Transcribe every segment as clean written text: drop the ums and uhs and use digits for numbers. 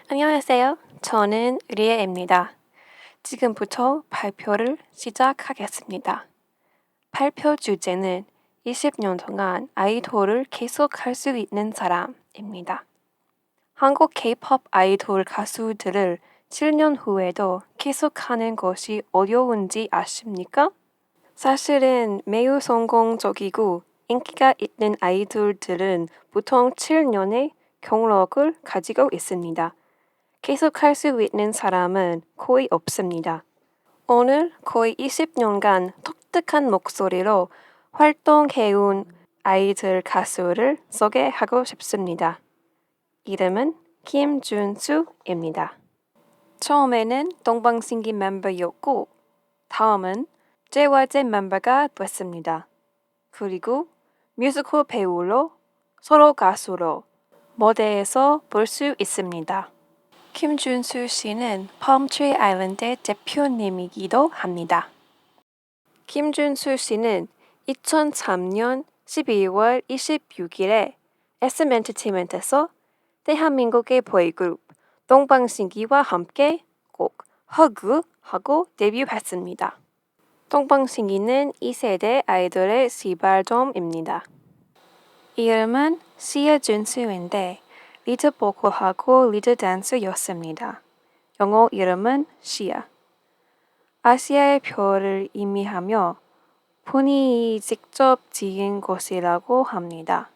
안녕하세요. 저는 리에입니다. 지금부터 발표를 시작하겠습니다. 발표 주제는 20년 동안 아이돌을 계속 할 수 있는 사람입니다. 한국 K-pop 아이돌 가수들을 7년 후에도 계속하는 것이 어려운지 아십니까? 사실은 매우 성공적이고 인기가 있는 아이돌들은 보통 7년의 경력을 가지고 있습니다. 계속할 수 있는 사람은 거의 없습니다. 오늘 거의 20년간 독특한 목소리로 활동해온 아이들 가수를 소개하고 싶습니다. 이름은 김준수입니다. 처음에는 동방신기 멤버였고 다음은 JYJ 멤버가 됐습니다. 그리고 뮤지컬 배우로 서로 가수로 무대에서 볼 수 있습니다. 김준수 씨는 펌트리 아일랜드의 대표님이기도 합니다. 김준수 씨는 2003년 12월 26일에 SM 엔터테인먼트에서 대한민국의 보이그룹 동방신기와 함께 곡 허그하고 데뷔했습니다. 동방신기는 2세대 아이돌의 시발점입니다. 이름은 시아준수인데 리드 보컬하고 리드 댄서였습니다. 영어 이름은 시아. 아시아의 별을 의미하며 본인이 직접 지은 곳이라고 합니다.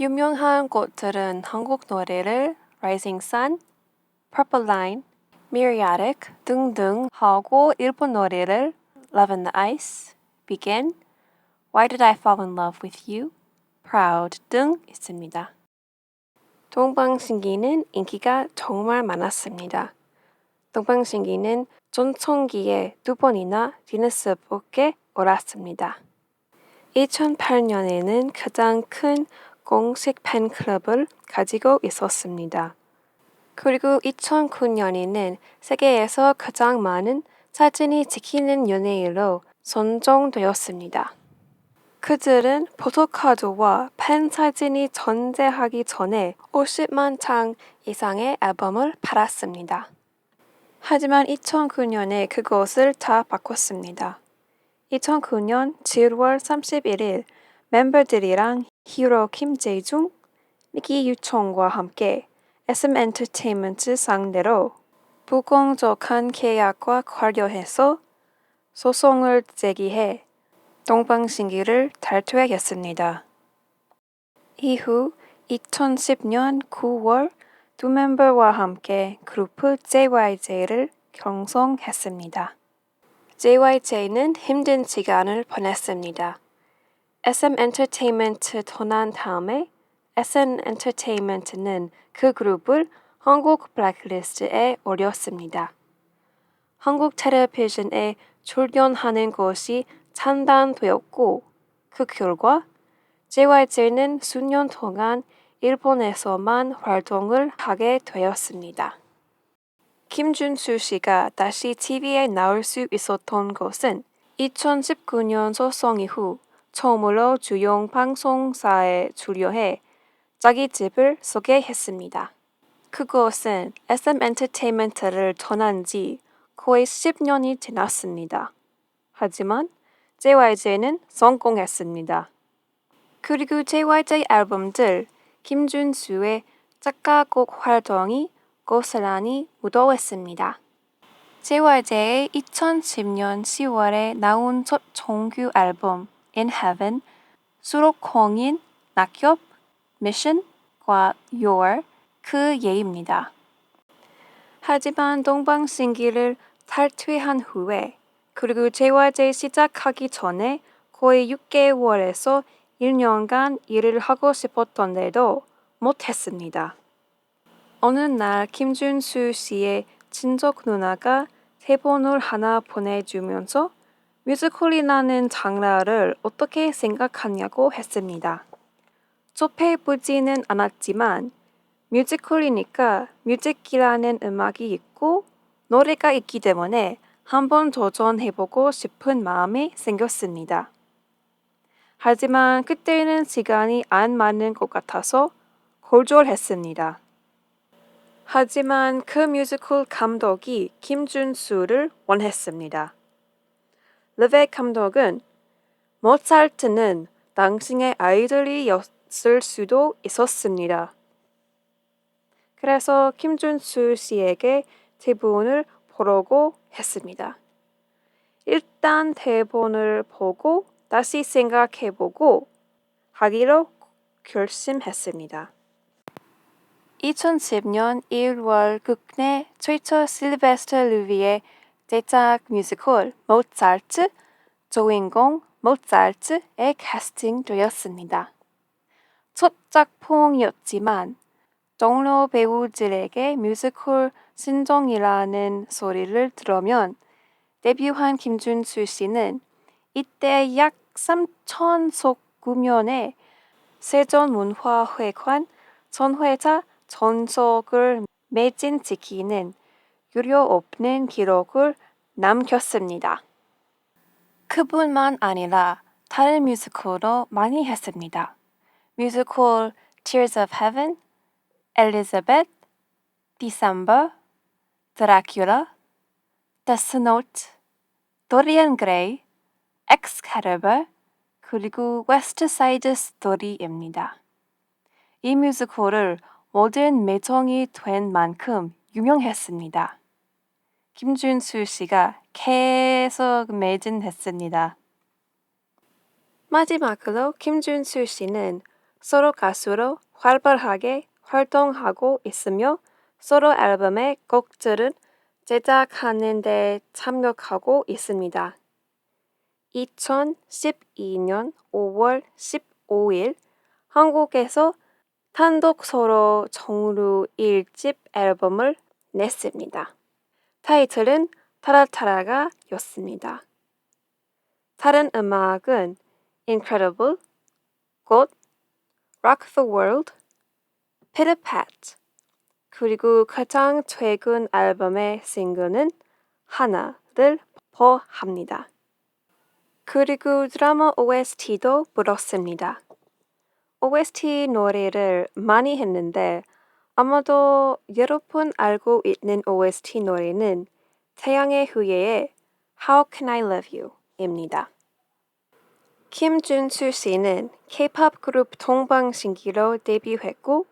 유명한 곳들은 한국 노래를 Rising Sun, Purple Line, Miriatic 등등 하고 일본 노래를 Love in the Ice, Begin, Why Did I Fall in Love with You, Proud 등 있습니다. 동방신기는 인기가 정말 많았습니다. 동방신기는 전성기에 2번이나 기네스북에 올랐습니다. 2008년에는 가장 큰 공식 팬클럽을 가지고 있었습니다. 그리고 2009년에는 세계에서 가장 많은 사진이 찍히는 연예인으로 선정되었습니다. 그들은 포토카드와 팬 사진이 존재하기 전에 50만 장 이상의 앨범을 팔았습니다. 하지만 2009년에 그것을 다 바꿨습니다. 2009년 7월 31일 멤버들이랑 히로 김재중, 미키 유청과 함께 SM 엔터테인먼트 상대로 부공적한 계약과 관련해서 소송을 제기해 동방신기를 탈퇴했습니다. 이후 2010년 9월 두 멤버와 함께 그룹 JYJ를 결성했습니다. JYJ는 힘든 시간을 보냈습니다. SM 엔터테인먼트 떠난 다음에 SM 엔터테인먼트는 그 그룹을 한국 블랙리스트에 올렸습니다. 한국 텔레비전에 출연하는 것이 찬단되었고 그 결과 JYJ는 수년 동안 일본에서만 활동을 하게 되었습니다. 김준수 씨가 다시 TV에 나올 수 있었던 것은 2019년 소송 이후 처음으로 주요 방송사에 출연해 자기 집을 소개했습니다. 그것은 SM 엔터테인먼트를 떠난 지 거의 10년이 지났습니다. 하지만 JYJ는 성공했습니다. 그리고 JYJ 앨범들 김준수의 작가곡 활동이 고스란히 묻어있습니다. JYJ의 2010년 10월에 나온 첫 정규 앨범 In Heaven, 수록곡인 낙엽, Mission과 Your 그 예입니다. 하지만 동방신기를 탈퇴한 후에 그리고 JYJ 시작하기 전에 거의 6개월에서 1년간 일을 하고 싶었던데도 못했습니다. 어느 날 김준수 씨의 친척 누나가 대본을 하나 보내주면서 뮤지컬이라는 장르를 어떻게 생각하냐고 했습니다. 접해보지는 않았지만 뮤지컬이니까 뮤직이라는 음악이 있고 노래가 있기 때문에 한번 도전해보고 싶은 마음이 생겼습니다. 하지만 그때는 시간이 안 맞는 것 같아서 거절했습니다. 하지만 그 뮤지컬 감독이 김준수를 원했습니다. 르베 감독은 모차르트는 당신의 아이들이었을 수도 있었습니다. 그래서 김준수 씨에게 대본을 보라고 했습니다. 일단 대본을 보고 다시 생각해보고 하기로 결심했습니다. 2010년 1월 국내 최초 실베스터 루비의 대작 뮤지컬 모차르트, 주인공 모차르트에 캐스팅되었습니다. 첫 작품이었지만 동료 배우들에게 뮤지컬 신종이라는 소리를 들으면 데뷔한 김준수 씨는 이때 약 3,000석 구면의 세종문화회관 전회자 전석을 매진시키는 유례없는 기록을 남겼습니다. 그뿐만 아니라 다른 뮤지컬도 많이 했습니다. 뮤지컬 Tears of Heaven, Elizabeth, December, Dracula, Death Note, Dorian Gray, Excalibur, 그리고 웨스트 사이드 스토리입니다. 이 뮤지컬을 모든 매정이 된 만큼 유명했습니다. 김준수 씨가 계속 매진했습니다. 마지막으로 김준수 씨는 소로 가수로 활발하게 활동하고 있으며 소로 앨범의 곡들을 제작하는 데 참여하고 있습니다. 2012년 5월 15일 한국에서 단독 소로 정루 1집 앨범을 냈습니다. 타이틀은 타라타라가 였습니다. 다른 음악은 Incredible, God, Rock the World, Pitter Pat, 그리고 가장 최근 앨범의 싱글은 하나를 포함합니다. 그리고 드라마 OST도 불렀습니다. OST 노래를 많이 했는데 아마도 여러분 알고 있는 OST 노래는 태양의 후예의 How Can I Love You 입니다. 김준수 씨는 K-pop 그룹 동방신기로 데뷔했고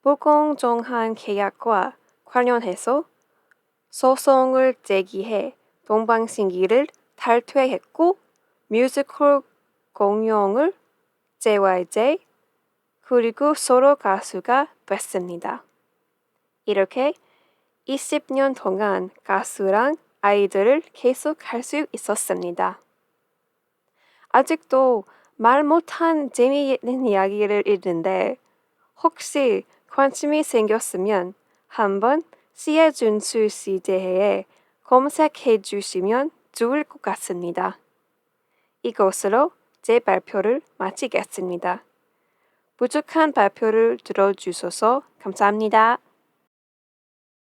불공정한 계약과 관련해서 소송을 제기해 동방신기를 탈퇴했고 뮤지컬 공연을 JYJ 그리고 소로 가수가 됐습니다. 이렇게 20년 동안 가수랑 아이들을 계속 할 수 있었습니다. 아직도 말 못한 재미있는 이야기를 읽는데 혹시 관심이 생겼으면 한번 시혜준수 씨 대해에 검색해 주시면 좋을 것 같습니다. 이것으로 제 발표를 마치겠습니다. 부족한 발표를 들어주셔서 감사합니다.